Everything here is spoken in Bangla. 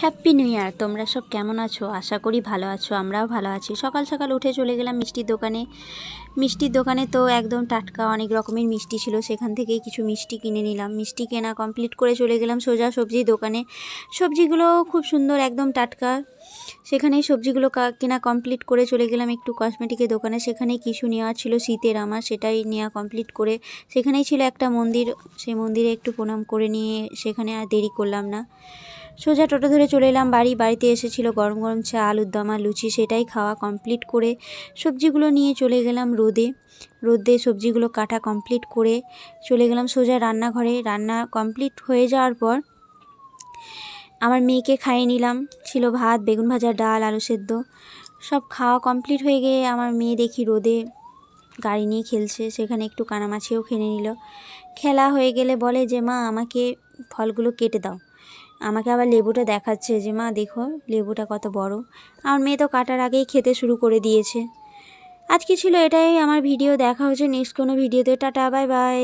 Happy new year. তোমরা সব কেমন আছো? আশা করি ভালো আছো, আমরাও ভালো আছি। সকাল সকাল উঠে চলে গেলাম মিষ্টির দোকানে তো একদম টাটকা অনেক রকমের মিষ্টি ছিল, সেখান থেকেই কিছু মিষ্টি কিনে নিলাম। মিষ্টি কেনা কমপ্লিট করে চলে গেলাম সোজা সবজির দোকানে। সবজিগুলো খুব সুন্দর, একদম টাটকা। সেখানেই সবজিগুলো কেনা কমপ্লিট করে চলে গেলাম একটু কসমেটিকের দোকানে। সেখানে কিছু নেওয়ার ছিল শীতের, আমার সেটাই নেওয়া কমপ্লিট করে সেখানেই ছিল একটা মন্দির, সেই মন্দিরে একটু প্রণাম করে নিয়ে সেখানে আর দেরি করলাম না, সোজা টোটো ধরে চলে এলাম বাড়িতে এসেছিল গরম গরম চা, আলুর দম আর লুচি, সেটাই খাওয়া কমপ্লিট করে সবজিগুলো নিয়ে চলে গেলাম রোদে সবজিগুলো কাটা কমপ্লিট করে চলে গেলাম সোজা রান্নাঘরে। রান্না কমপ্লিট হয়ে যাওয়ার পর আমার মেয়েকে খাইয়ে নিলাম। ছিল ভাত, বেগুন ভাজা, ডাল, আলু সেদ্ধ, সব খাওয়া কমপ্লিট হয়ে গিয়ে আমার মেয়ে দেখি রোদে গাড়ি নিয়ে খেলছে, সেখানে একটু কানামাছিও খেয়ে নিল। খেলা হয়ে গেলে বলে যে মা আমাকে ফলগুলো কেটে দাও। আমাকে আবার লেবুটা দেখাচ্ছে যে মা দেখো লেবুটা কত বড়। আমার মেয়ে তো কাটার আগেই খেতে শুরু করে দিয়েছে। আজকে ছিল এটাই আমার ভিডিও, দেখা হচ্ছে নেক্সট কোনো ভিডিওতে। Tata, bye bye.